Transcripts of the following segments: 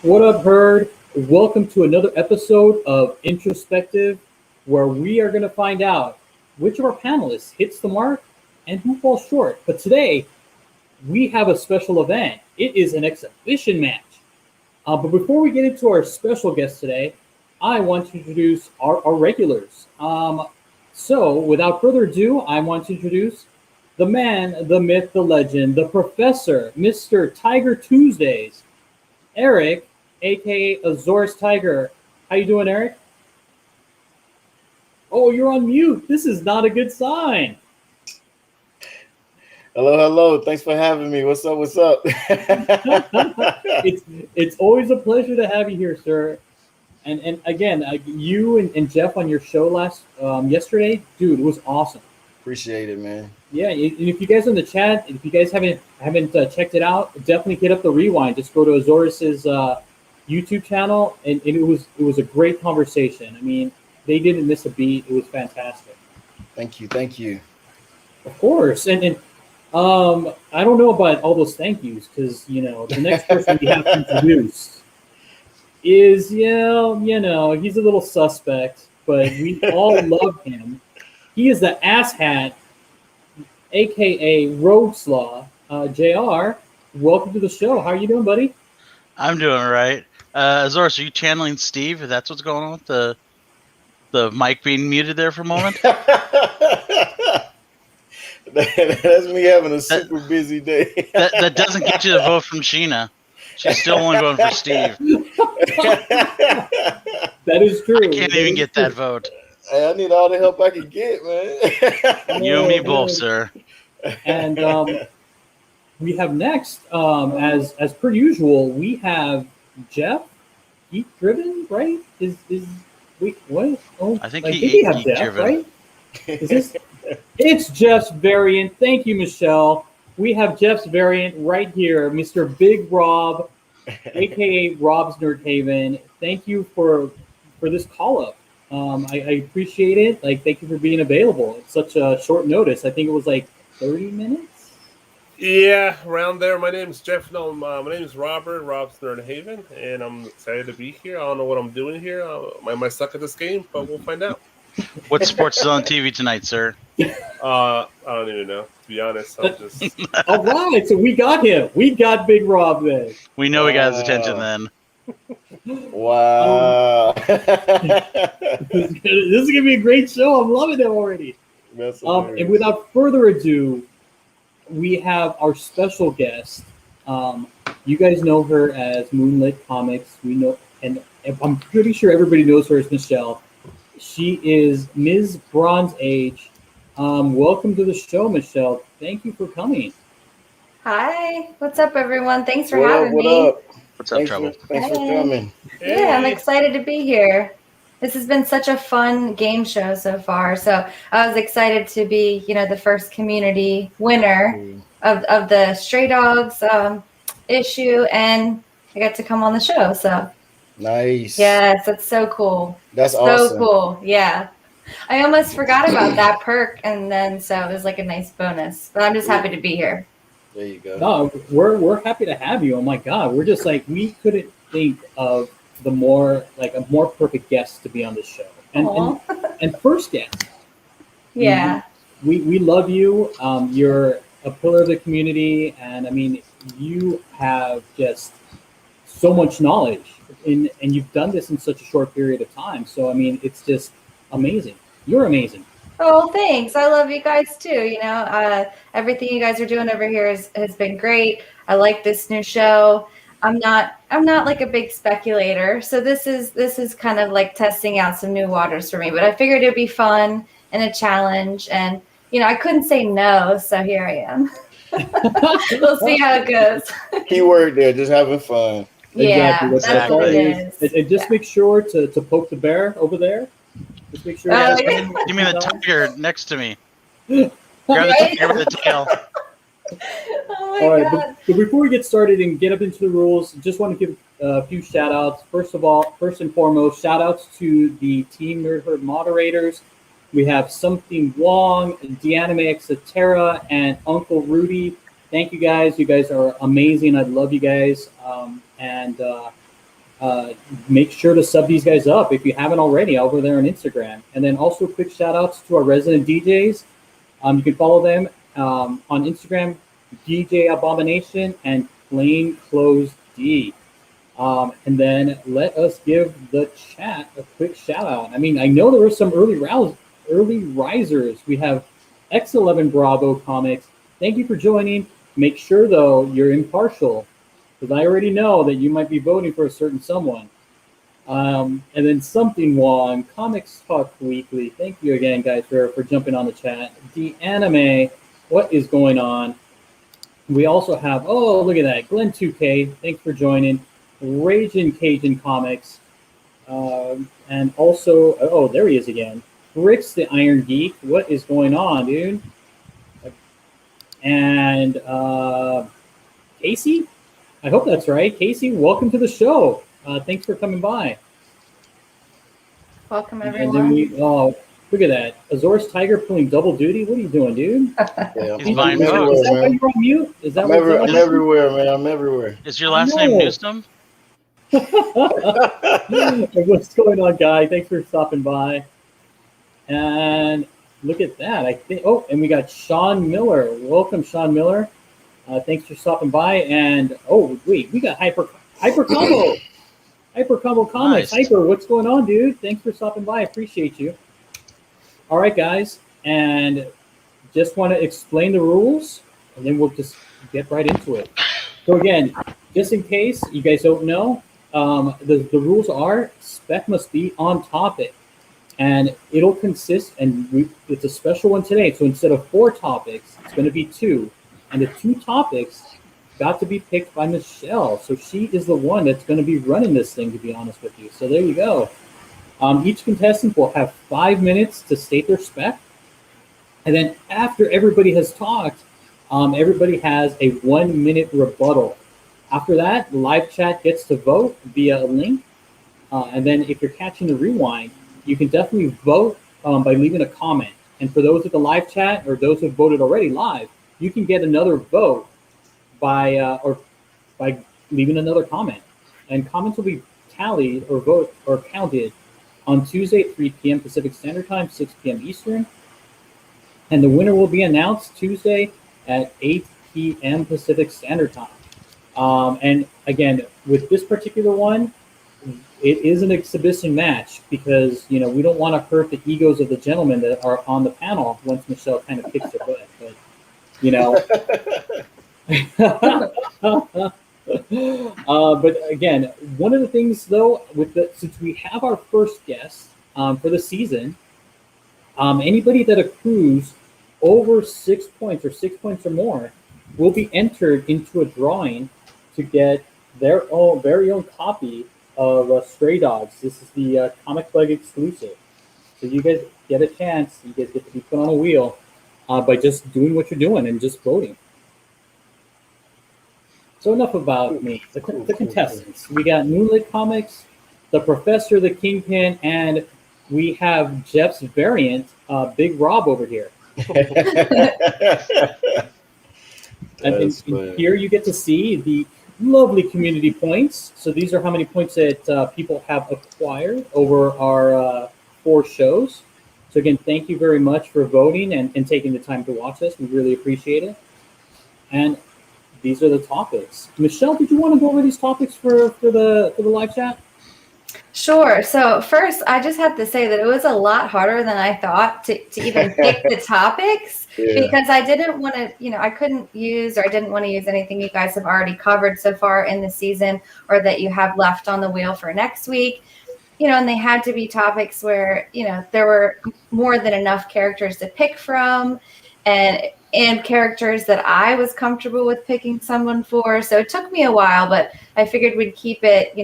What up, Herd? Welcome to another episode of IntroSPECtive, where we are going to find out which of our panelists hits the mark and who falls short. But today, we have a special event. It is an exhibition match. But before we get into our special guest today, I want to introduce our regulars. So, without further ado, I want to introduce the man, the myth, the legend, the professor, Mr. Tiger Tuesdays, Eric, aka Azores Tiger. How you doing, Eric? Oh, you're on mute. This is not a good sign. Hello. Thanks for having me. What's up? It's always a pleasure to have you here, sir. And again, you and Jeff on your show yesterday, dude, it was awesome. Appreciate it, man. Yeah, and if you guys in the chat, if you guys haven't checked it out, definitely hit up the rewind. Just go to Azores's YouTube channel, and it was a great conversation. I mean, they didn't miss a beat. It was fantastic. Thank you. Of course, and I don't know about all those thank yous because the next person we have to introduce is he's a little suspect, but we all love him. He is the asshat, aka Rogue Slaw. JR, welcome to the show. How are you doing, buddy? I'm doing all right. Azores, are you channeling Steve? If that's what's going on with the mic being muted there for a moment? That's me having a super busy day. that doesn't get you the vote from Sheena. She's still only voting for Steve. That is true. I can't even get that vote. Hey, I need all the help I can get, man. You and me both, sir. And we have next, as per usual, we have Jeff, Geek Driven, right? Wait, what? Oh, I think we have Jeff, driven. Right? It's Jeff's variant. Thank you, Michelle. We have Jeff's variant right here, Mr. Big Rob, aka Rob's Nerd Haven. Thank you for this call up. I appreciate it. Thank you for being available. It's such a short notice. I think it was 30 minutes. Yeah, around there. My name's Jeff. No, my name is Robert, Rob's Nerd Haven, and I'm excited to be here. I don't know what I'm doing here. I might suck at this game, but we'll find out. What sports is on TV tonight, sir? I don't even know. To be honest, I'm just. All right, so we got him. We got Big Rob then. We know we got his attention then. Wow. This is gonna be a great show. I'm loving it already. And without further ado, we have our special guest. You guys know her as Moonlit Comics. We know, and I'm pretty sure everybody knows her as Michelle. She is Ms. Bronze Age. Welcome to the show, Michelle. Thank you for coming. Hi. What's up, everyone? Thanks for having me. What's up, Trouble? Thanks for coming. Yeah, I'm excited to be here. This has been such a fun game show so far. So I was excited to be, the first community winner of the Stray Dogs issue, and I got to come on the show. So nice. Yes, that's so cool. That's so awesome. Cool. Yeah. I almost forgot about that perk, and then so it was a nice bonus. But I'm just happy to be here. There you go. No, we're happy to have you. Oh my God, we're just we couldn't think of a more perfect guest to be on this show, and first guest. Yeah. We love you. You're a pillar of the community, and I mean you have just so much knowledge, and you've done this in such a short period of time. So I mean, it's just amazing. You're amazing. Oh, thanks. I love you guys too. Everything you guys are doing over here has been great. I like this new show. I'm not a big speculator, so this is kind of testing out some new waters for me. But I figured it'd be fun and a challenge, and I couldn't say no, so here I am. We'll see how it goes. Keyword there, just having fun. Yeah, exactly. that's what it is. And just make sure to poke the bear over there. Just make sure. You mean the tiger next to me? Grab the tiger with the tail. Oh my All right, God. but before we get started and get up into the rules, just want to give a few shout outs. First and foremost, shout outs to the Team Nerd Herd moderators. We have Something Wong, Deanime Exotera, and Uncle Rudy. Thank you guys. You guys are amazing. I love you guys. And make sure to sub these guys up if you haven't already over there on Instagram. And then also quick shout outs to our resident DJs. You can follow them on Instagram, DJ Abomination and Plain Clothes D. And then let us give the chat a quick shout out. I mean, I know there were some early risers. We have X11 Bravo Comics. Thank you for joining. Make sure, though, you're impartial, because I already know that you might be voting for a certain someone. And then Something Wong, Comics Talk Weekly. Thank you again, guys, for jumping on the chat. The Anime, what is going on? We also have, oh, look at that, Glenn 2K, thanks for joining. Raging Cajun Comics. And also, oh, there he is again. Rick's the Iron Geek. What is going on, dude? And Casey? I hope that's right. Casey, welcome to the show. Thanks for coming by. Welcome, And everyone. then we, oh, look at that. Azor's Tiger pulling double duty. What are you doing, dude? Yeah, He's buying Is votes. that why you're on mute? Is that I'm what's everywhere, man. I'm everywhere. Is your last No. name Newsome? What's going on, guy? Thanks for stopping by. And look at that. I think. Oh, and we got Sean Miller. Welcome, Sean Miller. Thanks for stopping by. And oh, wait, we got Hyper Combo. Hyper Combo Comics. Nice. Hyper, what's going on, dude? Thanks for stopping by. I appreciate you. All right, guys, and just want to explain the rules, and then we'll just get right into it. So again, just in case you guys don't know, the rules are spec must be on topic, and it'll consist, and it's a special one today. So instead of 4 topics, it's going to be 2, and the 2 topics got to be picked by Michelle. So she is the one that's going to be running this thing, to be honest with you. So there you go. Each contestant will have 5 minutes to state their spec, and then after everybody has talked, everybody has a 1-minute rebuttal. After that, the live chat gets to vote via a link. And then if you're catching the rewind, you can definitely vote by leaving a comment. And for those at the live chat or those who have voted already live, you can get another vote by leaving another comment. And comments will be tallied or counted on Tuesday at 3 p.m. Pacific Standard Time, 6 p.m. Eastern. And the winner will be announced Tuesday at 8 p.m. Pacific Standard Time. And again, with this particular one, it is an exhibition match because, you know, we don't want to hurt the egos of the gentlemen that are on the panel once Michelle kind of kicks their butt. But, you know. But again, one of the things, though, since we have our first guest for the season, anybody that accrues over 6 points or 6 points or more will be entered into a drawing to get their very own copy of Stray Dogs. This is the Comic Bug exclusive. So you guys get a chance. You guys get to be put on a wheel by just doing what you're doing and just voting. So enough about me. The contestants. We got Moonlit Comics, the Professor, the Kingpin, and we have Jeff's variant, Big Rob over here. And here you get to see the lovely community points. So these are how many points that people have acquired over our 4 shows. So again, thank you very much for voting and taking the time to watch us. We really appreciate it. And these are the topics. Michelle, did you want to go over these topics for the live chat? Sure. So first, I just have to say that it was a lot harder than I thought to even pick the topics because I didn't want to, I couldn't use or I didn't want to use anything you guys have already covered so far in the season or that you have left on the wheel for next week. And they had to be topics where, there were more than enough characters to pick from and characters that I was comfortable with picking someone for. So it took me a while, but I figured we'd keep it,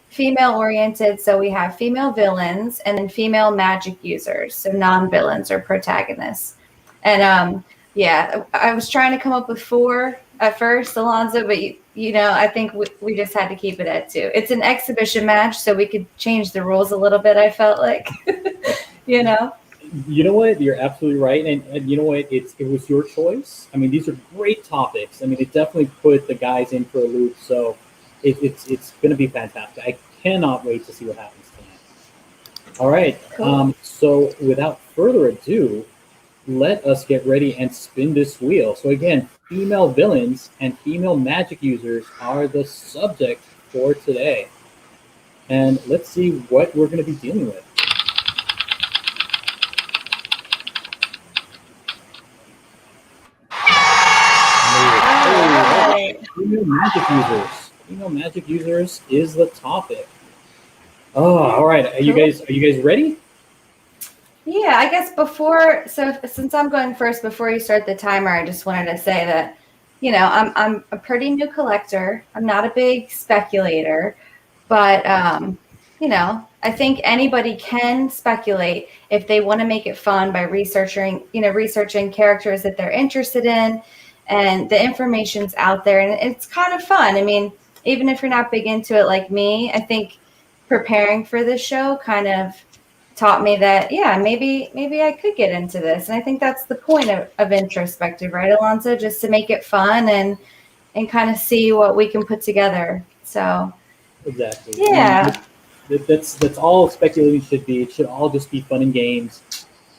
female oriented. So we have female villains and then female magic users. So non-villains or protagonists. And I was trying to come up with 4 at first, Alonzo, but I think we just had to keep it at 2. It's an exhibition match, so we could change the rules a little bit, I felt like, You know what? You're absolutely right. And you know what? It was your choice. I mean, these are great topics. I mean, it definitely put the guys in for a loop. So it's going to be fantastic. I cannot wait to see what happens tonight. All right. Cool. So without further ado, let us get ready and spin this wheel. So again, female villains and female magic users are the subject for today. And let's see what we're going to be dealing with. Female magic users. Female magic users is the topic. Oh, all right. Are you guys ready? Yeah, I guess since I'm going first, before you start the timer, I just wanted to say that, I'm a pretty new collector. I'm not a big speculator, but I think anybody can speculate if they want to make it fun by researching characters that they're interested in, and the information's out there, and it's kind of fun. I mean, even if you're not big into it like me, I think preparing for this show kind of taught me that, maybe I could get into this. And I think that's the point of IntroSPECtive, right, Alonso? Just to make it fun and kind of see what we can put together. So exactly. Yeah. That's all speculating should be. It should all just be fun and games.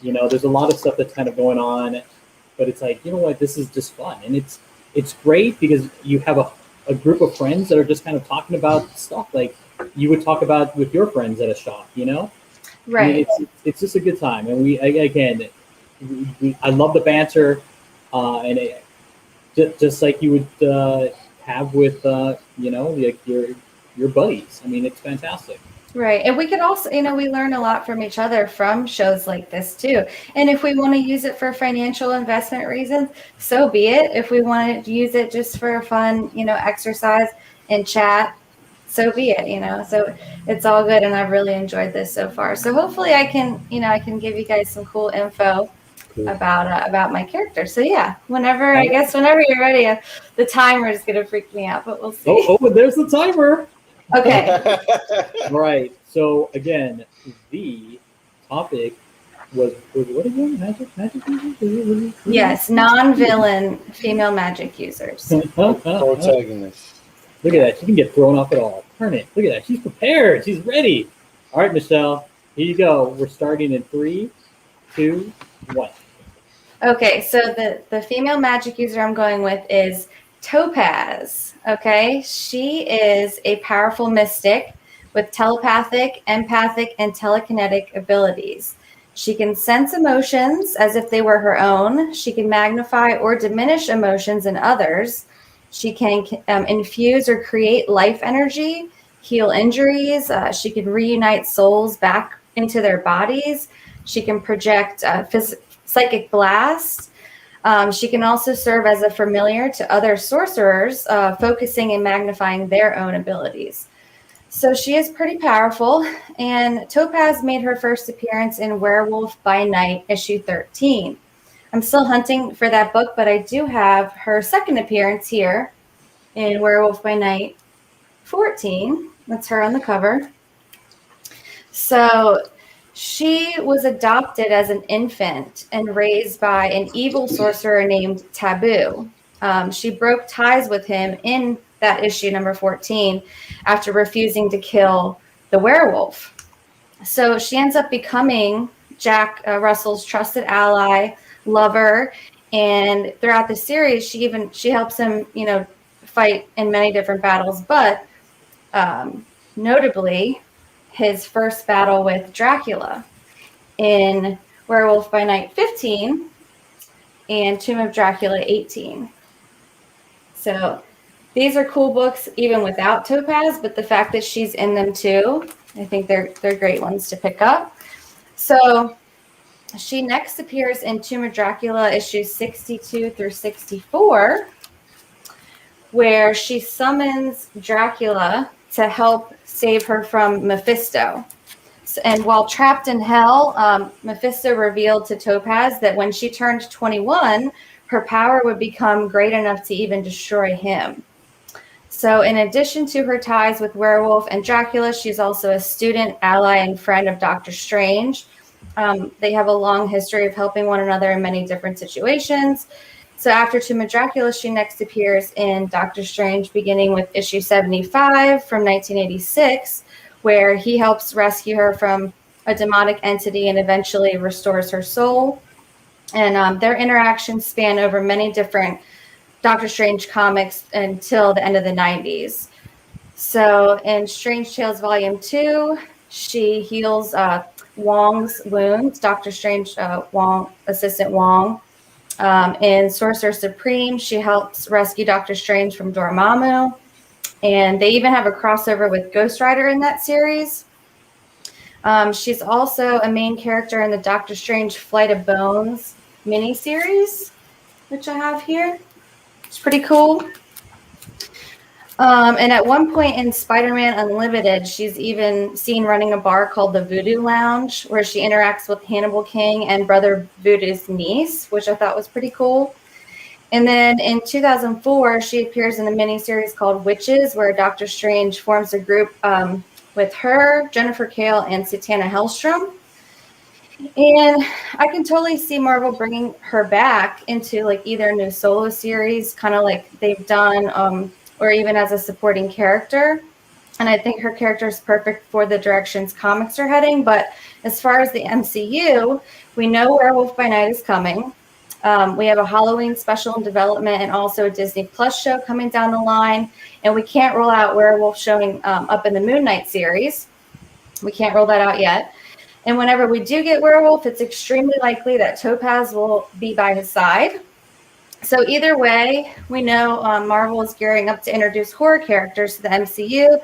There's a lot of stuff that's kind of going on, but it's like, you know what, this is just fun. And it's great because you have a group of friends that are just kind of talking about stuff like you would talk about with your friends at a shop, Right. I mean, it's just a good time, and I love the banter, and just like you would have with like your buddies. I mean, it's fantastic. Right. And we could also, we learn a lot from each other from shows like this too. And if we want to use it for financial investment reasons, so be it. If we want to use it just for a fun, exercise and chat, so be it, so it's all good. And I've really enjoyed this so far. So hopefully I can give you guys some cool info about my character. So yeah, whenever you're ready, the timer is going to freak me out, but we'll see. Oh, there's the timer. Okay. All right. So again, the topic was what again? Magic users? Yes, non-villain female magic users. Protagonist. Look at that. She can get thrown off at all. Turn it. Look at that. She's prepared. She's ready. All right, Michelle. Here you go. We're starting in 3, 2, 1. Okay, so the female magic user I'm going with is Topaz. Okay, she is a powerful mystic with telepathic, empathic, and telekinetic abilities. She can sense emotions as if they were her own. She can magnify or diminish emotions in others. She can infuse or create life energy, heal injuries. She can reunite souls back into their bodies. She can project psychic blasts. She can also serve as a familiar to other sorcerers, focusing and magnifying their own abilities. So she is pretty powerful, and Topaz made her first appearance in Werewolf by Night, issue 13. I'm still hunting for that book, but I do have her second appearance here in Werewolf by Night 14. That's her on the cover. So she was adopted as an infant and raised by an evil sorcerer named Taboo. She broke ties with him in that issue number 14 after refusing to kill the werewolf. So she ends up becoming Jack Russell's trusted ally, lover, and throughout the series, she helps him, fight in many different battles, but notably his first battle with Dracula in Werewolf by Night 15 and Tomb of Dracula 18. So these are cool books even without Topaz, but the fact that she's in them too, I think they're great ones to pick up. So she next appears in Tomb of Dracula issues 62 through 64, where she summons Dracula to help save her from Mephisto. And while trapped in hell, Mephisto revealed to Topaz that when she turned 21, her power would become great enough to even destroy him. So in addition to her ties with Werewolf and Dracula, she's also a student, ally, and friend of Doctor Strange. They have a long history of helping one another in many different situations. So after Tomb of Dracula, she next appears in Doctor Strange, beginning with issue 75 from 1986, where he helps rescue her from a demonic entity and eventually restores her soul. And their interactions span over many different Doctor Strange comics until the end of the 90s. So in Strange Tales Volume 2, she heals Wong's wounds, Doctor Strange Wong, Assistant Wong. In Sorcerer Supreme, she helps rescue Doctor Strange from Dormammu. And they even have a crossover with Ghost Rider in that series. She's also a main character in the Doctor Strange Flight of Bones miniseries, which I have here. It's pretty cool. And at one point in Spider-Man Unlimited, she's even seen running a bar called the Voodoo Lounge, where she interacts with Hannibal King and Brother Voodoo's niece, which I thought was pretty cool. And then in 2004, she appears in a miniseries called Witches, where Doctor Strange forms a group with her, Jennifer Kale, and Satana Hellstrom. And I can totally see Marvel bringing her back into like either a new solo series, kind of like they've done, or even as a supporting character. And I think her character is perfect for the directions comics are heading. But as far as the MCU, we know Werewolf by Night is coming. We have a Halloween special in development and also a Disney Plus show coming down the line. And we can't rule out Werewolf showing up in the Moon Knight series. We can't rule that out yet. And whenever we do get Werewolf, it's extremely likely that Topaz will be by his side. So either way, we know Marvel is gearing up to introduce horror characters to the MCU.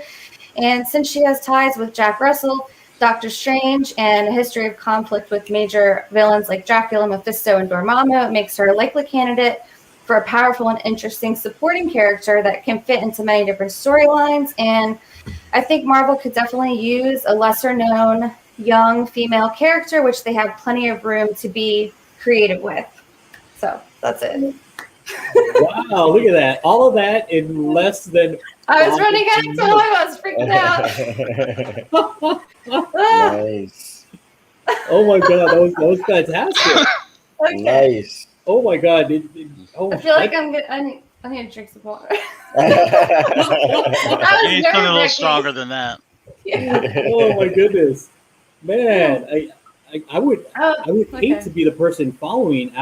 And since she has ties with Jack Russell, Doctor Strange, and a history of conflict with major villains like Dracula, Mephisto, and Dormammu, it makes her a likely candidate for a powerful and interesting supporting character that can fit into many different storylines. And I think Marvel could definitely use a lesser-known young female character, which they have plenty of room to be creative with. So that's it. Wow, look at that. All of that in less than... I was running out of time. I was freaking out. Nice. Oh my god, that was fantastic. Okay. Nice. Oh my god. I feel like I need to drink some water. You need something a little stronger than that. Yeah. Oh my goodness, man! I would okay. hate to be the person following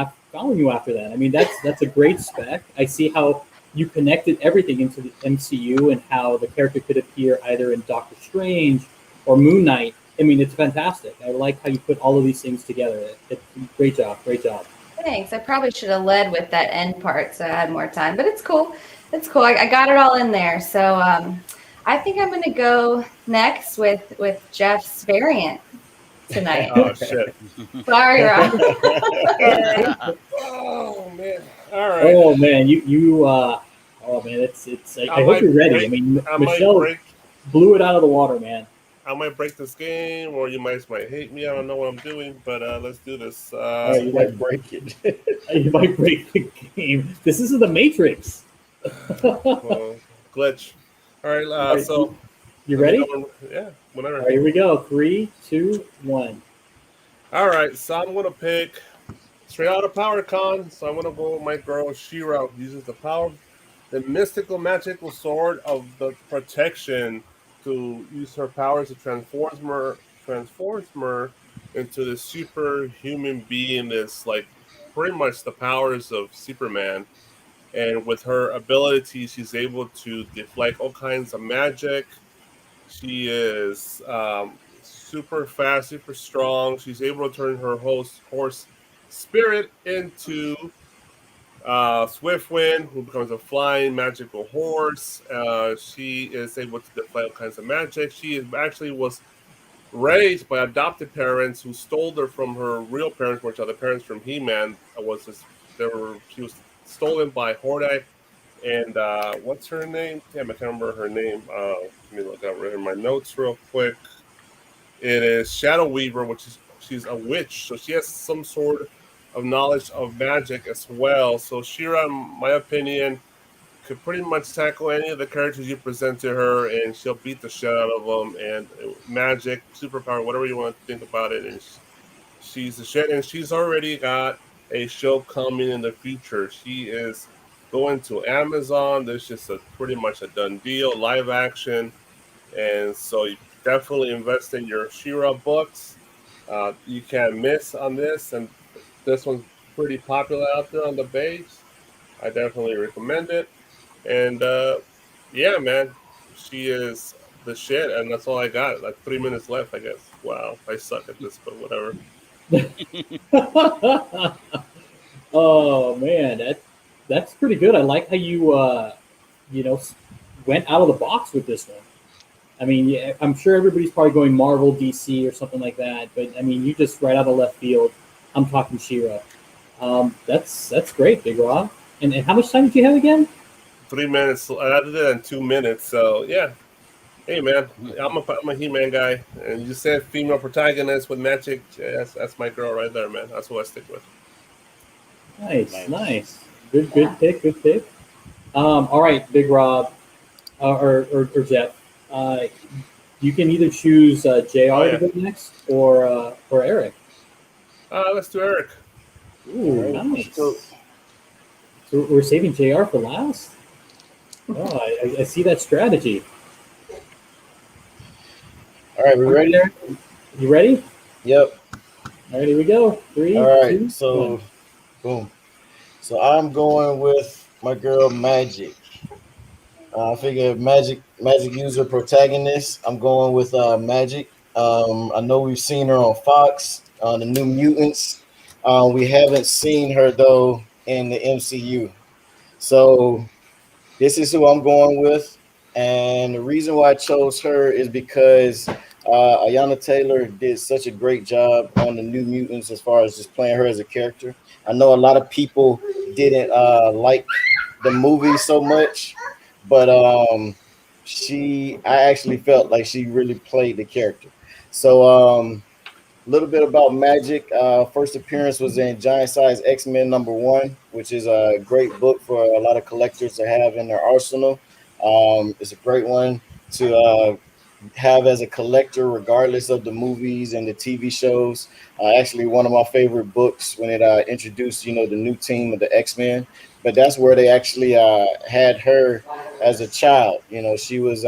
you after that. I mean, that's a great spec. I see how you connected everything into the MCU and how the character could appear either in Doctor Strange or Moon Knight. I mean, it's fantastic. I like how you put all of these things together. Great job. Thanks. I probably should have led with that end part so I had more time, but it's cool. It's cool. I got it all in there. So I think I'm going to go next with Jeff's variant tonight. Oh, shit. Sorry, Rob. Oh, man. All right. Oh man, oh man, it's. I hope you're ready. I mean, Michelle blew it out of the water, man. I might break this game, or you might hate me. I don't know what I'm doing, but let's do this. You might break it. You might break the game. This isn't the Matrix. Glitch. All right, so you ready? Yeah, whenever. All right, here we go. 3, 2, 1. All right, so I'm gonna pick straight out of PowerCon. So I'm gonna go with my girl She-Ra, who uses the mystical magical sword of the protection, to use her powers to transform her into this superhuman being that's like pretty much the powers of Superman. And with her ability, she's able to deflect all kinds of magic. She is super fast, super strong. She's able to turn her horse Spirit into Swiftwind, who becomes a flying magical horse. She is able to deflect all kinds of magic. She actually was raised by adopted parents who stole her from her real parents, which are the parents from He-Man. She was stolen by Hordak. And what's her name? Damn, I can't remember her name. Let me look up in my notes real quick. It is Shadow Weaver, she's a witch, so she has some sort of knowledge of magic as well. So She-Ra, in my opinion, could pretty much tackle any of the characters you present to her, and she'll beat the shit out of them. And magic, superpower, whatever you want to think about it, and she's the shit. And she's already got a show coming in the future. She is going to Amazon. There's just pretty much a done deal, live action. And so definitely invest in your She-Ra books. You can't miss on this, and this one's pretty popular out there on the base. I definitely recommend it. And yeah, man, she is the shit, and that's all I got. Like 3 minutes left, I guess. Wow, I suck at this, but whatever. Oh man, that's pretty good. I like how you went out of the box with this one. I mean, yeah, I'm sure everybody's probably going Marvel, DC, or something like that. But I mean, you just right out of left field. I'm talking She-Ra. That's great, Big Rob. And how much time did you have again? 3 minutes. I did it in 2 minutes. So yeah. Hey man, I'm a He-Man guy, and you said female protagonist with magic. Yeah, that's my girl right there, man. That's what I stick with. Nice. Good pick. Good pick. All right, Big Rob, or Jeff. You can either choose JR to go next or Eric. Let's do Eric. Ooh, nice. So we're saving JR for last? Oh, I see that strategy. All right, we ready? You ready? Yep. All right, here we go. 3, All right, 2, so 1. boom. So I'm going with my girl Magic. I figure magic user protagonist. I'm going with Magic. I know we've seen her on Fox on the New Mutants. We haven't seen her though in the MCU. So this is who I'm going with, and the reason why I chose her is because Ayanna Taylor did such a great job on the New Mutants as far as just playing her as a character. I know a lot of people didn't like the movie so much, but I actually felt like she really played the character. So a little bit about Magic. First appearance was in Giant Size X-Men #1, which is a great book for a lot of collectors to have in their arsenal. It's a great one to have as a collector, regardless of the movies and the TV shows. Actually, one of my favorite books when it introduced, the new team of the X-Men. But that's where they actually had her as a child. She was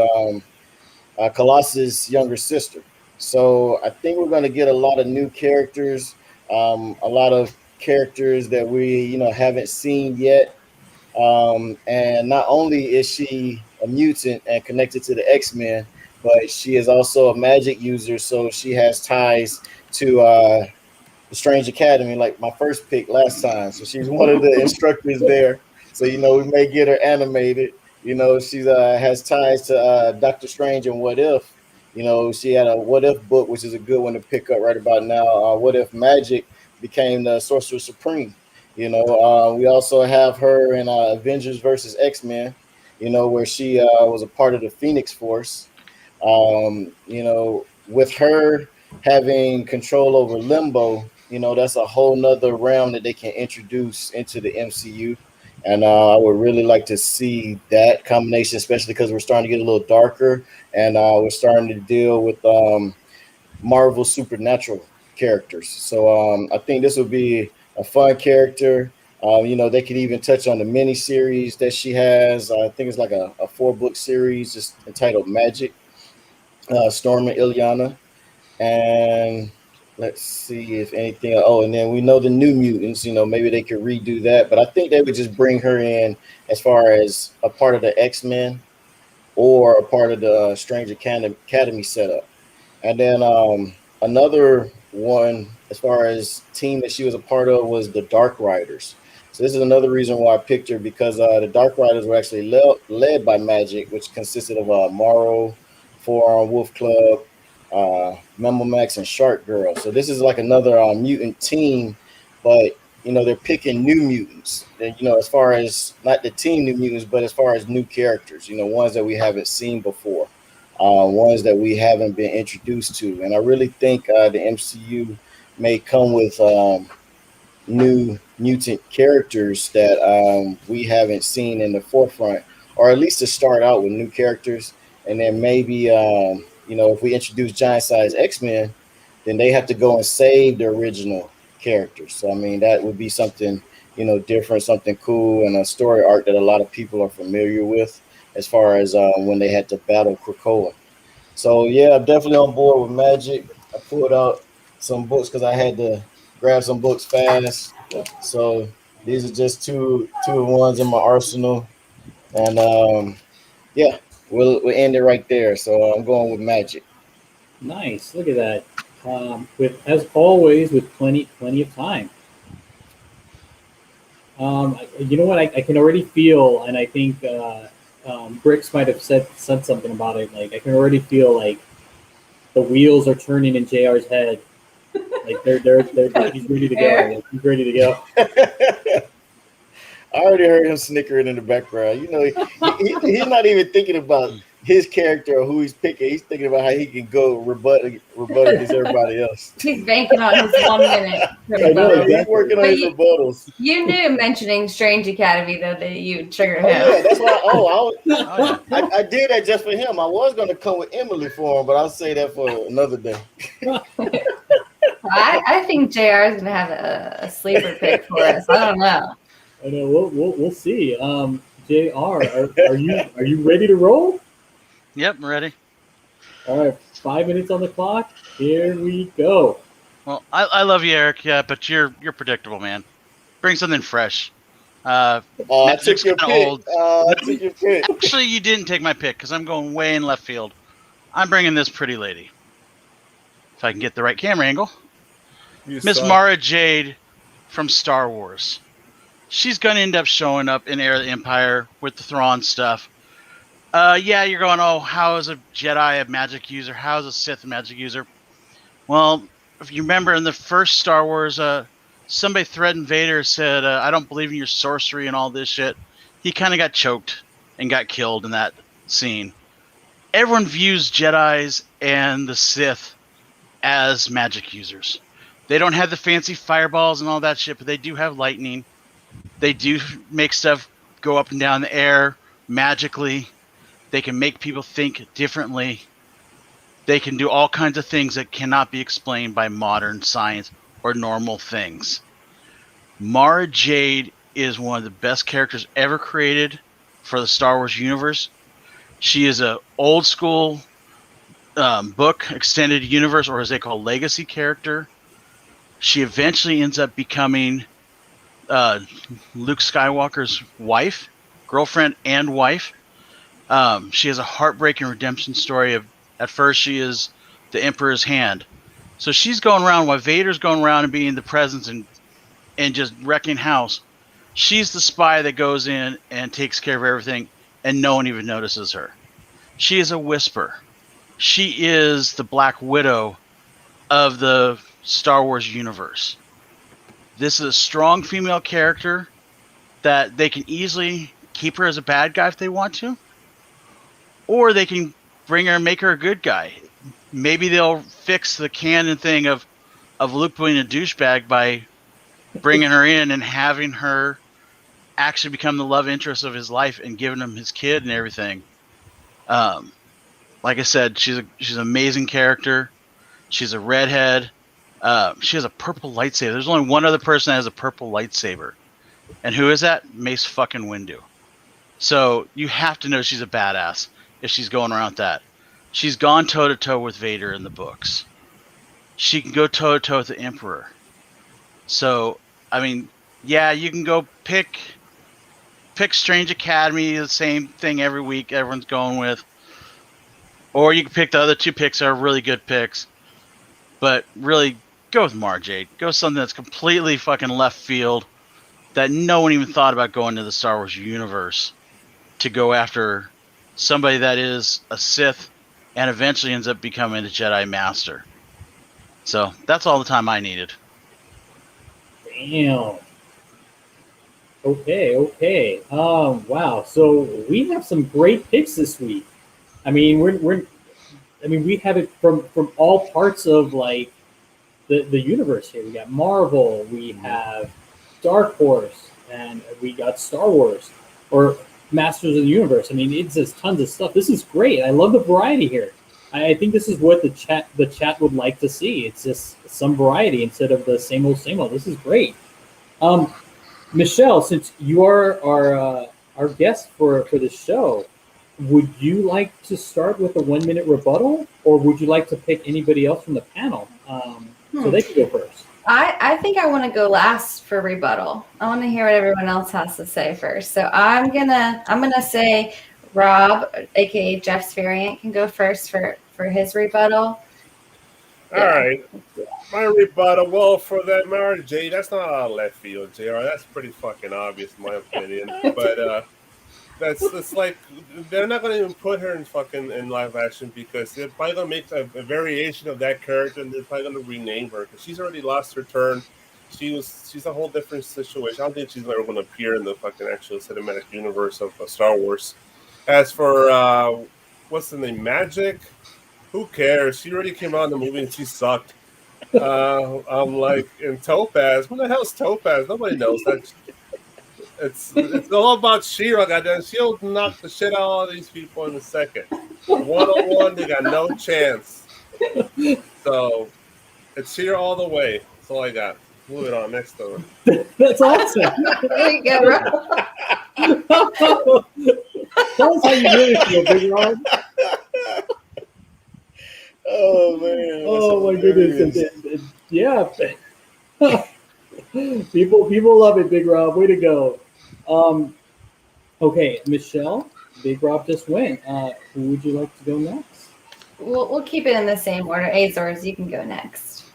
Colossus' younger sister. So I think we're going to get a lot of new characters, a lot of characters that we, haven't seen yet. And not only is she a mutant and connected to the X-Men, but she is also a magic user. So she has ties to the Strange Academy, like my first pick last time. So she's one of the instructors there. So, we may get her animated. She has ties to Doctor Strange and What If. She had a What If book, which is a good one to pick up right about now. What If Magic became the Sorcerer Supreme? We also have her in Avengers versus X-Men, where she was a part of the Phoenix Force. With her having control over Limbo, that's a whole nother realm that they can introduce into the MCU. And I would really like to see that combination, especially because we're starting to get a little darker and we're starting to deal with Marvel supernatural characters. So I think this would be a fun character. They could even touch on the mini series that she has. I think it's like a 4-book series just entitled Magic, Storm and Ilyana. And let's see if anything. Oh, and then we know the New Mutants. Maybe they could redo that. But I think they would just bring her in as far as a part of the X-Men or a part of the Strange Academy setup. And then another one, as far as team that she was a part of, was the Dark Riders. So this is another reason why I picked her, because the Dark Riders were actually led by Magic, which consisted of Morrow, Four-Arm Wolf Club, Memo Max, and Shark Girl. So this is like another mutant team, but they're picking new mutants. And, as far as not the team New Mutants, but as far as new characters, ones that we haven't seen before, ones that we haven't been introduced to. And I really think the MCU may come with new mutant characters that we haven't seen in the forefront, or at least to start out with new characters. And then maybe, if we introduce Giant Size X-Men, then they have to go and save the original characters. So, I mean, that would be something, different, something cool, and a story arc that a lot of people are familiar with as far as when they had to battle Krakoa. So yeah, I'm definitely on board with Magic. I pulled out some books because I had to grab some books fast. So these are just two ones in my arsenal, and yeah, we'll end it right there. So I'm going with Magic. Nice. Look at that. With as always, with plenty of time. You know what? I can already feel, and I think Bricks might have said something about it. Like I can already feel like the wheels are turning in JR's head. Like they're he's ready to go. Like, he's ready to go. I already heard him snickering in the background. You know, he's not even thinking about his character or who he's picking. He's thinking about how he can go rebut against everybody else. He's banking on his 1 minute. I know, he's working on his rebuttals. You knew mentioning Strange Academy though that you triggered him. Yeah, that's why. I did that just for him. I was going to come with Emily for him, but I'll say that for another day. I think JR is gonna have a sleeper pick for us. I don't know. I know. We'll see. JR, are you ready to roll? Yep, I'm ready. All right, 5 minutes on the clock. Here we go. Well, I love you, Eric. Yeah, but you're predictable, man. Bring something fresh. I took your pick. I took your pick. Actually, you didn't take my pick because I'm going way in left field. I'm bringing this pretty lady. If I can get the right camera angle. Miss Mara Jade from Star Wars. She's going to end up showing up in Heir of the Empire with the Thrawn stuff. Yeah, you're going, oh, how is a Jedi a magic user? How is a Sith a magic user? Well, if you remember in the first Star Wars, somebody threatened Vader, said, I don't believe in your sorcery and all this shit. He kind of got choked and got killed in that scene. Everyone views Jedis and the Sith as magic users. They don't have the fancy fireballs and all that shit, but they do have lightning. They do make stuff go up and down the air magically. They can make people think differently. They can do all kinds of things that cannot be explained by modern science or normal things. Mara Jade is one of the best characters ever created for the Star Wars universe. She is an old school book extended universe, or as they call legacy character. She eventually ends up becoming Luke Skywalker's wife, girlfriend and wife. She has a heartbreaking redemption story of, at first she is the Emperor's hand. So she's going around while Vader's going around and being the presence and just wrecking house. She's the spy that goes in and takes care of everything and no one even notices her. She is a whisper. She is the Black Widow of the Star Wars universe. This is a strong female character that they can easily keep her as a bad guy if they want to. Or they can bring her and make her a good guy. Maybe they'll fix the canon thing of Luke being a douchebag by bringing her in and having her actually become the love interest of his life and giving him his kid and everything. Like I said, she's an amazing character. She's a redhead. She has a purple lightsaber. There's only one other person that has a purple lightsaber. And who is that? Mace fucking Windu. So you have to know she's a badass if she's going around with that. She's gone toe-to-toe with Vader in the books. She can go toe-to-toe with the Emperor. So, I mean, yeah, you can go pick Strange Academy, the same thing every week everyone's going with. Or you can pick the other two picks that are really good picks. But really, go with Mara Jade. Go something that's completely fucking left field that no one even thought about going to the Star Wars universe to go after somebody that is a Sith and eventually ends up becoming a Jedi Master. So that's all the time I needed. Damn. Okay. Wow. So we have some great picks this week. I mean, we have it from all parts of like the universe here. We got Marvel, we have Darkhorse, and we got Star Wars or Masters of the Universe. I mean, it's just tons of stuff. This is great. I love the variety here. I think this is what the chat would like to see. It's just some variety instead of the same old. This is great. Michelle, since you are our guest for this show, would you like to start with a 1 minute rebuttal, or would you like to pick anybody else from the panel so they can go first? I think I want to go last for rebuttal. I want to hear what everyone else has to say first. So I'm gonna say Rob, aka Jeff's variant, can go first for his rebuttal. All right. My rebuttal, well, for that Mara J, that's not out of left field, JR. That's pretty fucking obvious, in my opinion. But it's like they're not gonna even put her in live action because they're probably gonna make a variation of that character, and they're probably gonna rename her because she's already lost her turn. She's a whole different situation. I don't think she's ever gonna appear in the fucking actual cinematic universe of Star Wars. As for what's the name, Magic? Who cares? She already came out in the movie and she sucked. I'm like, in Topaz. Who the hell's Topaz? Nobody knows that. It's all about She-Ra, goddamn. She'll knock the shit out of all these people in a second. 1-on-1, they got no chance. So it's She-Ra all the way. That's all I got. Move it on, next one. That's awesome. There you go, Rob. Tell us how you really feel, Big Rob. Oh man! Oh my goodness! Yeah, people love it, Big Rob. Way to go. Okay, Michelle, Big Rob just went. Who would you like to go next? We'll keep it in the same order. Azores, you can go next.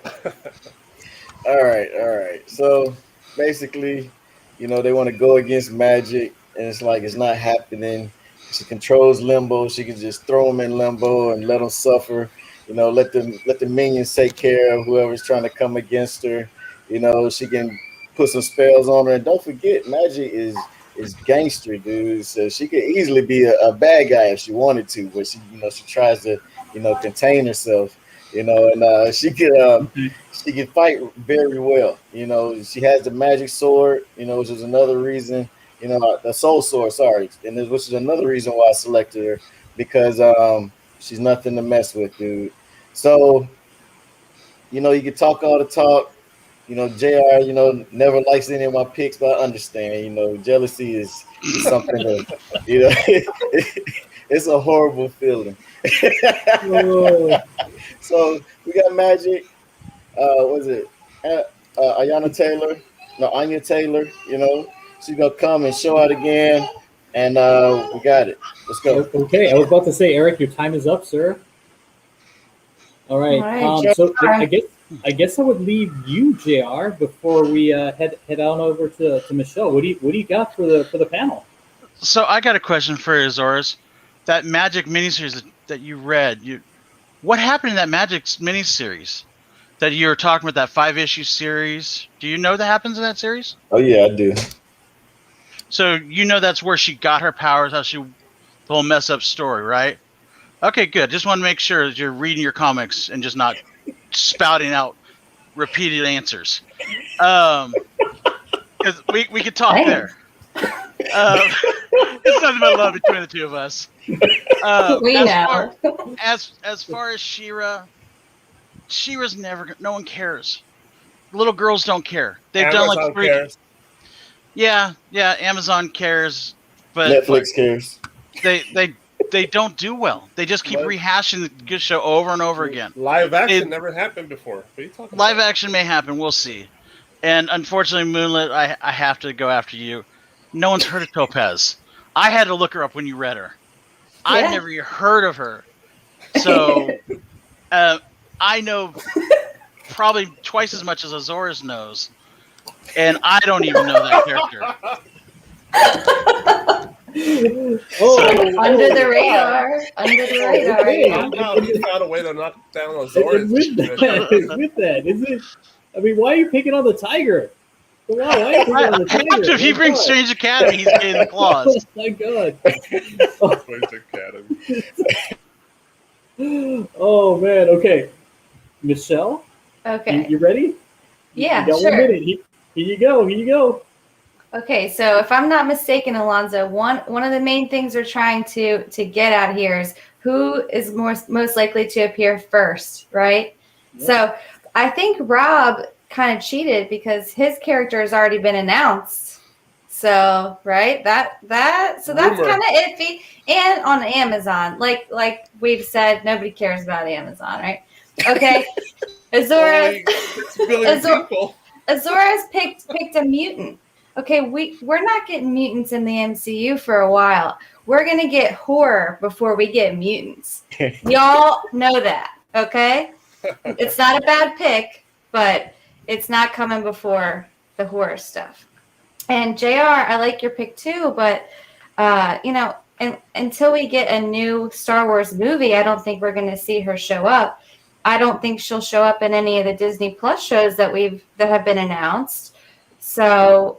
All right. So basically, they want to go against Magic, and it's like it's not happening. She controls Limbo. She can just throw them in Limbo and let them suffer. Let the minions take care of whoever's trying to come against her. She can put some spells on her. And don't forget, Magic is gangster, dude. So she could easily be a bad guy if she wanted to, but she tries to, contain herself. And she could fight very well. She has the magic sword, which is another reason, the soul sword, sorry. And which is another reason why I selected her, because she's nothing to mess with, dude. So, you can talk all the talk. JR, never likes any of my picks, but I understand. Jealousy is something that, it's a horrible feeling. So we got Magic. What is it? Anya Taylor. She's gonna come and show out again, and we got it. Let's go. Okay, I was about to say, Eric, your time is up, sir. All right. So I guess I would leave you, JR, before we head on over to Michelle. What do you got for the panel? So I got a question for Azores. That Magic miniseries that you read, what happened in that Magic miniseries that you were talking about, that 5-issue series? Do you know that happens in that series? Oh yeah, I do. So that's where she got her powers, the whole mess up story, right? Okay, good. Just want to make sure that you're reading your comics and just not spouting out repeated answers. Because we could talk there. It's nothing but love between the two of us. We know. As far as She-Ra's no one cares. Little girls don't care. They've Amazon done like 3. Cares. Yeah, Amazon cares, but Netflix cares. They don't do well. They just keep rehashing the good show over and over again. Live action never happened before. What are you talking about? Live action may happen. We'll see. And unfortunately, Moonlit, I have to go after you. No one's heard of Topaz. I had to look her up when you read her. Yeah. I've never even heard of her. So I know probably twice as much as Azores knows. And I don't even know that character. Under the radar. Now he found a way to knock down Azores. With that, is it? I mean, why are you picking on the tiger? Come on, why are you picking on the tiger? If he brings Strange Academy, he's getting the claws. Oh my god. Strange Academy. Oh man. Okay, Michelle. Okay. You ready? Yeah, you got sure. 1 minute. Here you go. Okay, so if I'm not mistaken, Alonzo, one of the main things we're trying to get at here is who is most likely to appear first, right? Yep. So I think Rob kind of cheated because his character has already been announced. So right, that's kind of Rumor. iffy. And on Amazon, like we've said, nobody cares about Amazon, right? Okay, Only 6 billion people. Azora's picked a mutant. Okay, we're not getting mutants in the MCU for a while. We're gonna get horror before we get mutants. Y'all know that, okay? It's not a bad pick, but it's not coming before the horror stuff. And JR, I like your pick too, but until we get a new Star Wars movie, I don't think we're going to see her show up. I don't think she'll show up in any of the Disney Plus shows that have been announced. So,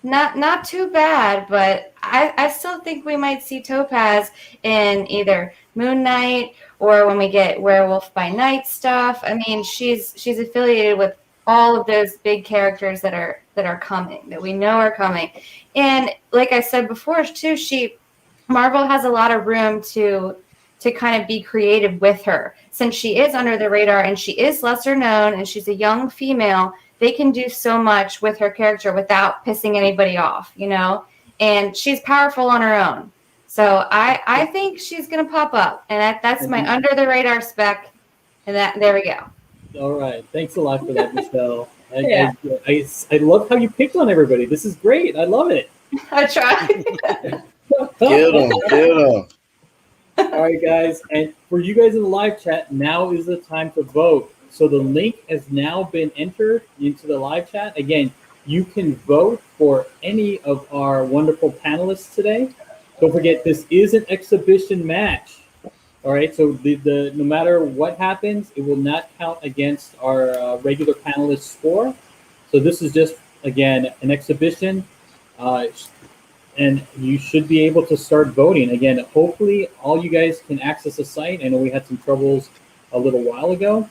not too bad, but I still think we might see Topaz in either Moon Knight or when we get Werewolf by Night stuff. I mean, she's affiliated with all of those big characters that are coming, that we know are coming. And like I said before too, Marvel has a lot of room to kind of be creative with her. Since she is under the radar and she is lesser known and she's a young female, they can do so much with her character without pissing anybody off, and she's powerful on her own. So I think she's going to pop up, and that's my under the radar spec. And there we go. All right. Thanks a lot for that, Michelle. Yeah. I love how you picked on everybody. This is great. I love it. I tried. Get them. All right, guys. And for you guys in the live chat, now is the time to vote. So the link has now been entered into the live chat. Again, you can vote for any of our wonderful panelists today. Don't forget, this is an exhibition match. All right, so the no matter what happens, it will not count against our regular panelist score. So this is just, again, an exhibition, and you should be able to start voting. Again, hopefully all you guys can access the site. I know we had some troubles a little while ago,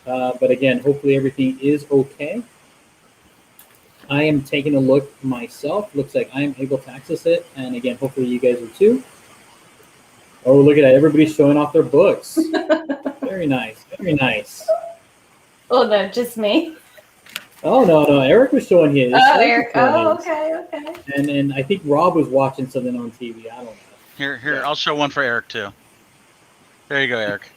but again, hopefully everything is okay. I am taking a look myself. Looks like I am able to access it, and again, hopefully you guys are too. Oh, look at that. Everybody's showing off their books. Very nice. Very nice. Oh, no, just me. Oh, no. Eric was showing his. Oh, Eric. Oh, okay. And I think Rob was watching something on TV. I don't know. Here. Yeah. I'll show one for Eric, too. There you go, Eric.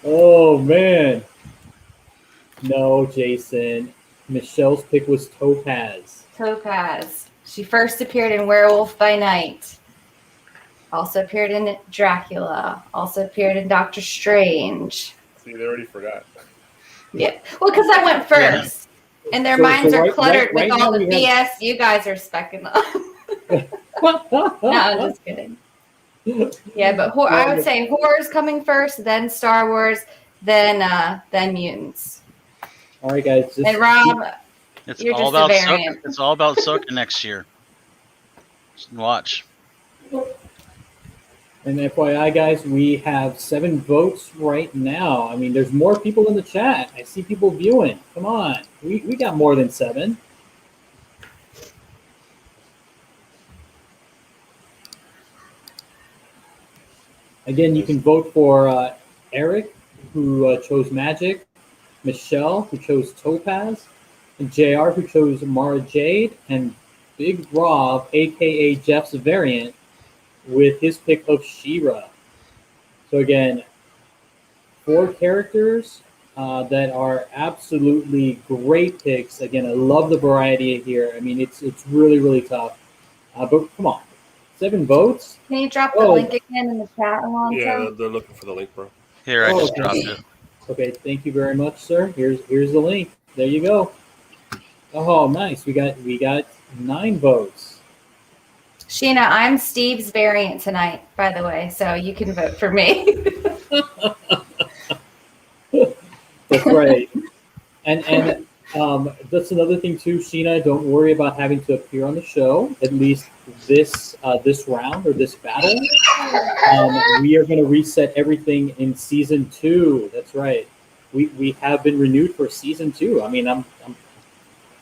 Oh, man. No, Jason. Michelle's pick was Topaz. Topaz. She first appeared in Werewolf by Night. Also appeared in Dracula. Also appeared in Doctor Strange. See, they already forgot. Yeah. Well, because I went first. Yeah. And their minds are cluttered with all the BS you guys are specking on. No, I'm just kidding. Yeah, but I would say horror's coming first, then Star Wars, then mutants. All right, guys. And Rob, it's you're all just a about variant. It's all about Soka next year. Just watch. And FYI, guys, we have 7 votes right now. I mean, there's more people in the chat. I see people viewing. Come on. We got more than 7. Again, you can vote for Eric, who chose Magic, Michelle, who chose Topaz, and JR, who chose Mara Jade, and Big Rob, a.k.a. Jeff's variant, with his pick of She-Ra. So again, 4 characters that are absolutely great picks. Again, I love the variety here. I mean, it's really, really tough. But come on, 7 votes? Can you drop the link again in the chat, Alonso? Yeah, they're looking for the link, bro. Here, I just dropped it. Okay, thank you very much, sir. Here's the link. There you go. Oh, nice. We got 9 votes. Sheena, I'm Steve's variant tonight, by the way, so you can vote for me. That's right. And that's another thing too, Sheena. Don't worry about having to appear on the show. At least this round or this battle, we are going to reset everything in season 2. That's right. We have been renewed for season 2. I mean, I'm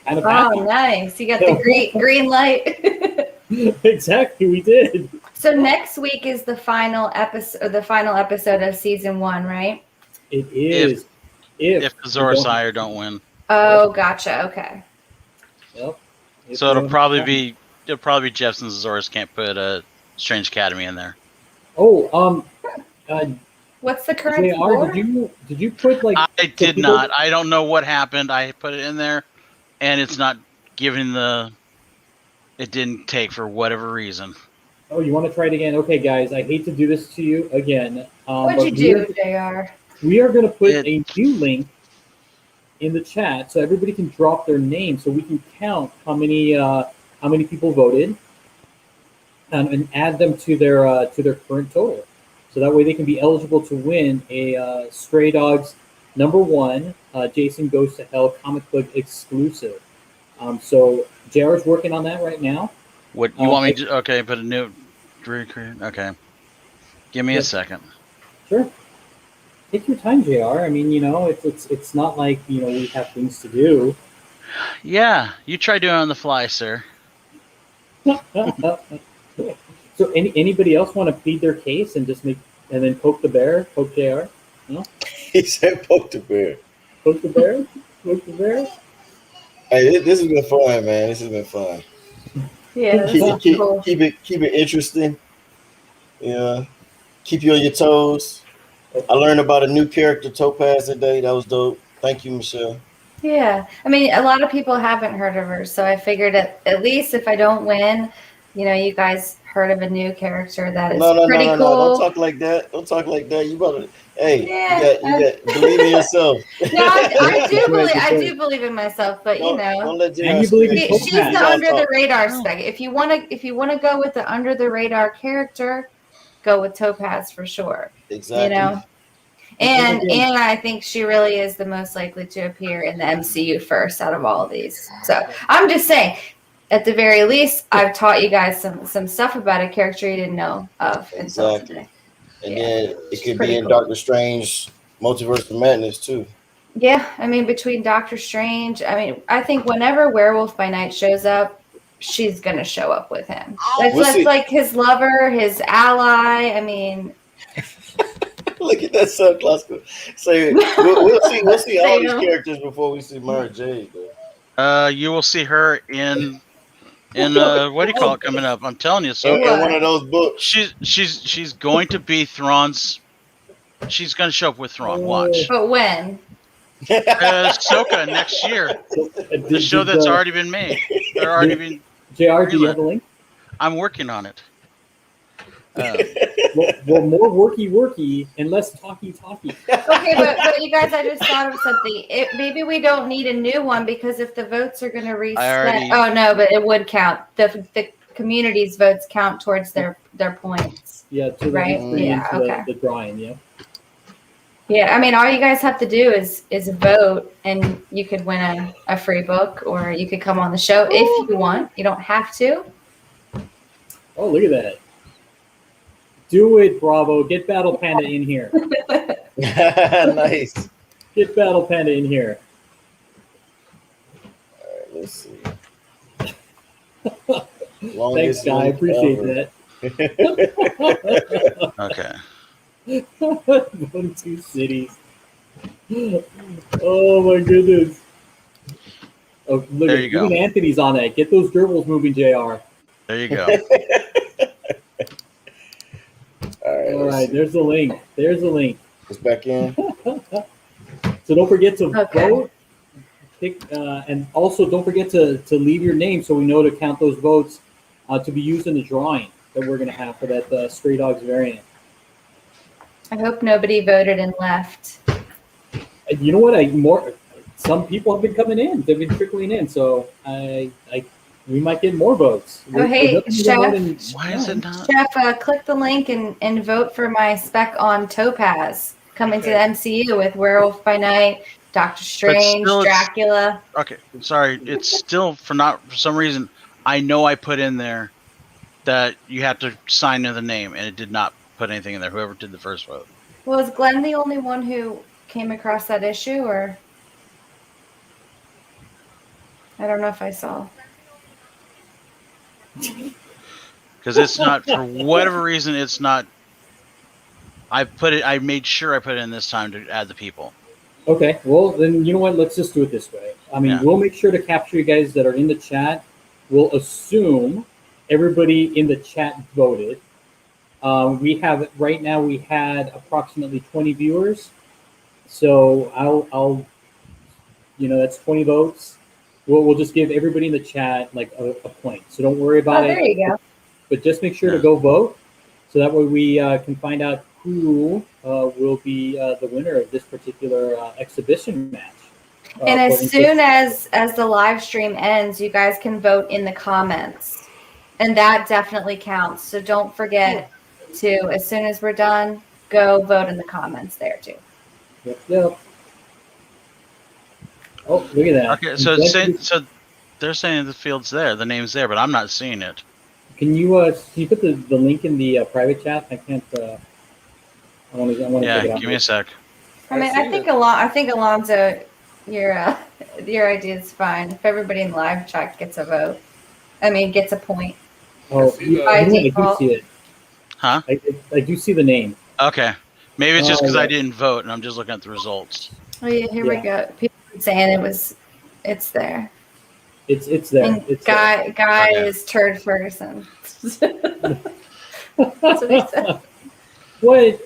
kind of happy. Oh, nice! You got the green light. Exactly, we did. So next week is the final episode of season 1, right? It is. if Azorius and I don't win. Oh, gotcha. Okay. Yep. So it'll probably be Jeff since Azorius can't put a Strange Academy in there. Oh, What's the current JR, score? did you put like? I did not. I don't know what happened. I put it in there, and it's not giving the. It didn't take for whatever reason. Oh, you want to try it again? Okay, guys, I hate to do this to you again. What'd you do, JR? We are going to put a new link in the chat so everybody can drop their name, so we can count how many people voted, and add them to their current total. So that way they can be eligible to win a Stray Dogs #1 Jason Goes to Hell comic book exclusive. So JR's working on that right now. What you want me to? Okay, put a new. Okay, give me a second. Sure. Take your time, JR. I mean, it's not like we have things to do. Yeah, you try doing it on the fly, sir. So anybody else want to plead their case and just then poke the bear, poke JR? No? He said poke the bear. Poke the bear? Poke the bear? Hey, this has been fun, man. This has been fun. Yeah, cool. Keep it interesting. Yeah. Keep you on your toes. I learned about a new character, Topaz, today. That was dope. Thank you, Michelle. Yeah. I mean, a lot of people haven't heard of her, so I figured at least if I don't win, you guys heard of a new character that is pretty cool. No, don't talk like that. Don't talk like that. You better, you got believe in yourself. No, I do believe in myself, but don't let she's the under the radar spec. If you wanna go with the under the radar character, go with Topaz for sure. Exactly. And I think she really is the most likely to appear in the MCU first out of all of these. So I'm just saying, at the very least, I've taught you guys some stuff about a character you didn't know of. Exactly. And then it could be in cool. Doctor Strange Multiverse of Madness too. Yeah, I mean, between Doctor Strange, I think whenever Werewolf by Night shows up, she's gonna show up with him. That's like his lover, his ally. I mean, look at that subclassical. So we'll see all these characters before we see Mara Jade. Though. You will see her in what do you call it coming up? I'm telling you. So in one of those books. She's going to be Thrawn's. She's going to show up with Thrawn. Watch. But when? Ahsoka next year. The show that's already been made. They're already been. JR, do you have the link? I'm working on it. Well, more worky and less talky. Okay, but you guys, I just thought of something. Maybe we don't need a new one because if the votes are going to reset, but it would count. The community's votes count towards their points. Yeah, right. Yeah, okay. The drawing, yeah. Yeah, I mean, all you guys have to do is vote, and you could win a free book, or you could come on the show if you want. You don't have to. Oh, look at that. Do it, Bravo. Get Battle Panda in here. Nice. Get Battle Panda in here. All right, let's see. Thanks, Guy. I appreciate that. Okay. One, two cities. Oh, my goodness. Oh, look, there you go. Even Anthony's on that. Get those gerbils moving, JR. There you go. All right, there's the link. It's back in. So don't forget to vote. And also don't forget to leave your name so we know to count those votes to be used in the drawing that we're going to have for that Stray Dogs variant. I hope nobody voted and left. You know what? Some people have been coming in. They've been trickling in. So we might get more votes. Oh, hey, Chef. Why is it not? Chef, click the link and vote for my spec on Topaz coming to the MCU with Werewolf by Night, Doctor Strange, Dracula. Okay, sorry. It's still for some reason. I know I put in there that you have to sign in the name, and it did not put anything in there. Whoever did the first vote. Well, is Glenn the only one who came across that issue, or I don't know if I saw. Because it's not, for whatever reason, it's not. I made sure I put it in this time to add the people. Okay, well then you know what? Let's just do it this way. I mean, Yeah. we'll make sure to capture you guys that are in the chat. We'll assume everybody in the chat voted. We have right now. We had approximately 20 viewers, so I'll that's 20 votes. We'll just give everybody in the chat like a point. So don't worry about Oh, there it. you go. But just make sure to Yeah. go vote, so that way we can find out who will be the winner of this particular exhibition match. And for as soon IntroSPECtive. as the live stream ends, you guys can vote in the comments, and that definitely counts. So don't forget to, as soon as we're done, go vote in the comments there too. Yep. Oh, look at that. Okay, so so they're saying the field's there, the name's there, but I'm not seeing it. Can you put the link in the private chat? I can't. I want to. Yeah, check it out. give me a sec. I mean, I think Alonzo, your idea is fine. If everybody in live chat gets a vote, gets a point. Oh, see you the- know what? I do default. see it. Huh? I do see the name. Okay. Maybe it's just Oh, because I yeah. didn't vote and I'm just looking at the results. Oh yeah, here we go. People are saying it's there. It's there. And It's guy Okay. is Turd Ferguson. That's what he said. What?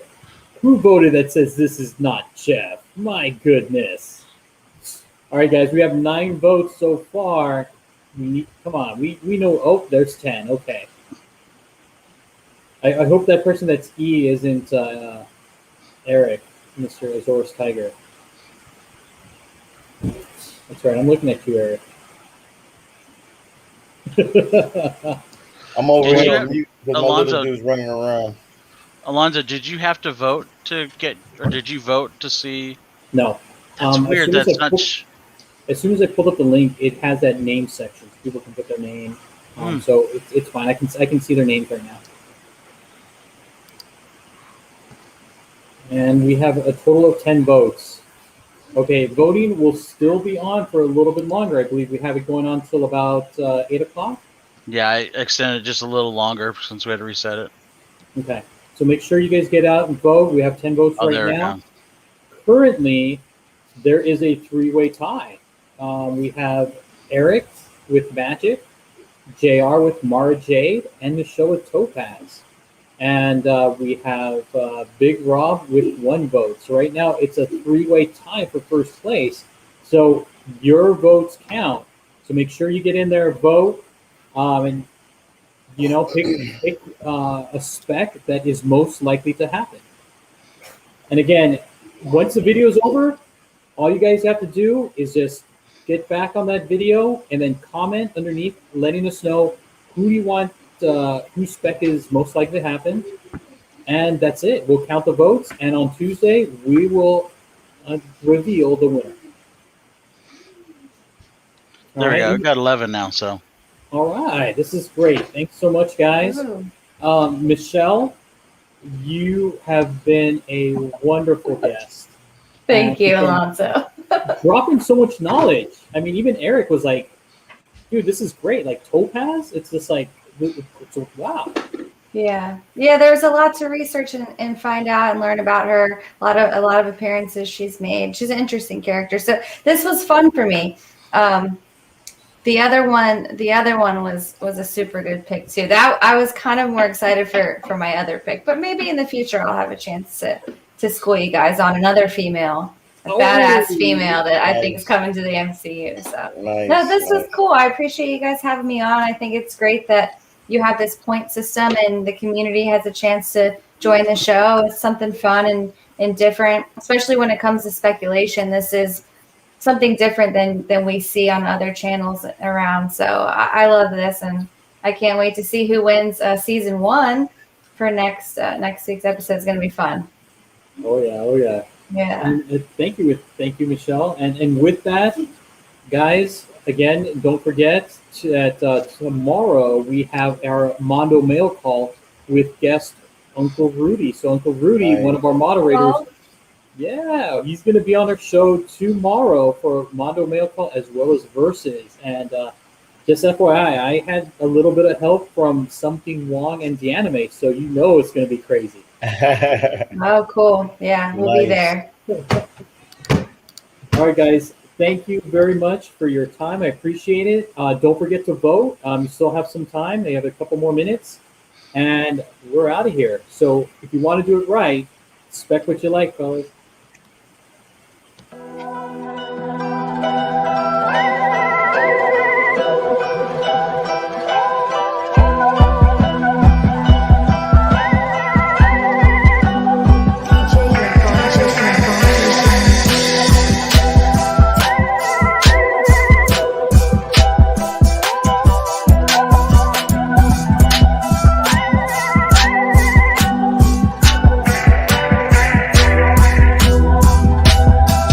Who voted that says this is not Jeff? My goodness. All right, guys, we have 9 votes so far. Come on. We know. Oh, there's 10. Okay. I hope that person that's E isn't Eric, Mr. Azor's Tiger. That's right. I'm looking at you, Eric. I'm over Did here you- on mute because my Alonzo- little dude's running around. Alonzo, did you have to vote to get, or did you vote to see? No. That's weird. As soon as That's I not. pull- As soon as I pulled up the link, it has that name section. So people can put their name. Hmm. So it's fine. I can see their names right now. And we have a total of 10 votes. Okay, voting will still be on for a little bit longer. I believe we have it going on till about 8 o'clock. Yeah, I extended it just a little longer since we had to reset it. Okay, so make sure you guys get out and vote. We have 10 votes Oh, there right we now. go. Currently, there is a 3-way tie. We have Eric with Magic, JR with Mara Jade, and Michelle with Topaz. And we have Big Rob with 1 vote. So right now it's a 3-way tie for first place. So your votes count. So make sure you get in there, vote, and pick a spec that is most likely to happen. And again, once the video is over, all you guys have to do is just get back on that video and then comment underneath, letting us know who you want, whose spec is most likely to happen. And that's it. We'll count the votes, and on Tuesday we will reveal the winner. There we go. We've got 11 now, so. All right, this is great. Thanks so much, guys. Ooh. Michelle, you have been a wonderful guest. Thank you, Again, Alonzo. dropping so much knowledge. I mean, even Eric was like, dude, this is great. Like Topaz, it's just like, wow. Yeah, there's a lot to research and find out and learn about her. A lot of appearances she's made. She's an interesting character. So this was fun for me. The other one was a super good pick too. That I was kind of more excited for my other pick, but maybe in the future I'll have a chance to school you guys on another female, badass female that I think is coming to the MCU. So no, this was cool. I appreciate you guys having me on. I think it's great that you have this point system and the community has a chance to join the show. It's something fun and different, especially when it comes to speculation. This is something different than we see on other channels around. So I love this, and I can't wait to see who wins season 1 for next week's episode. Is going to be fun. Oh yeah. Yeah. And thank you, Michelle. And with that, guys, again, don't forget that tomorrow we have our Mondo Mail call with guest Uncle Rudy. So Uncle Rudy, one of our moderators. Yeah, he's going to be on our show tomorrow for Mondo Mail Call as well as Versus. And just FYI, I had a little bit of help from Something Wong and the anime, so you know it's going to be crazy. Oh, cool. Yeah, we'll be there. All right, guys. Thank you very much for your time. I appreciate it. Don't forget to vote. You still have some time. They have a couple more minutes, and we're out of here. So if you want to do it right, spec what you like, fellas.